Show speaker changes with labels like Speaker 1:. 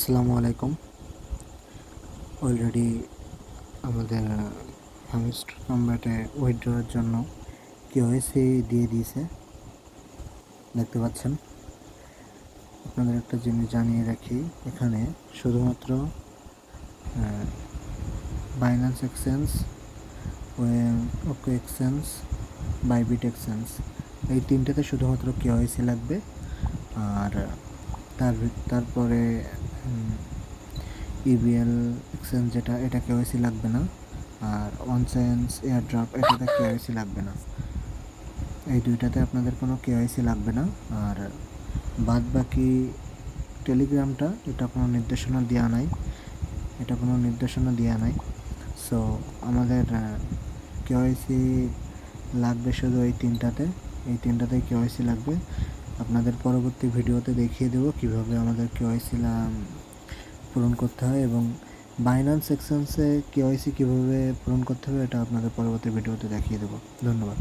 Speaker 1: আসসালামু আলাইকুম। অলরেডি আমাদের হামিস্ট কম্ব্যাটে উইথড্রয়ের জন্য কেওয়াইসি দিয়ে দিয়েছে, দেখতে পাচ্ছেন। আপনাদের একটা জিনিস জানিয়ে রাখি, এখানে শুধুমাত্র বাইন্যান্স এক্সচেঞ্জ, ওকে এক্সচেঞ্জ, বাইবিট এক্সচেঞ্জ, এই তিনটেতে শুধুমাত্র কেওয়াইসি লাগবে। আর তারপরে ইবিএল এক্সচেঞ্জ যেটা, এটা কেওয়াইসি লাগবে না। আর অনচেঞ্জ, এয়ারড্রপ, এটাতে কেওয়াইসি লাগবে না। এই দুইটাতে আপনাদের কোনো কেওয়াইসি লাগবে না। আর বাদ বাকি টেলিগ্রামটা, এটা কোনো নির্দেশনা দেওয়া নাই। সো আমাদের কেওয়াইসি লাগবে শুধু এই তিনটাতেই কেওয়াইসি লাগবে। আপনাদের পরবর্তী ভিডিওতে দেখিয়ে দেবো কীভাবে আমাদের কেওয়াইসি পূরণ করতে হয়, এবং বাইন্যান্স এক্সচেঞ্জে কেওয়াইসি কীভাবে পূরণ করতে হবে এটা আপনাদের পরবর্তী ভিডিওতে দেখিয়ে দেবো। ধন্যবাদ।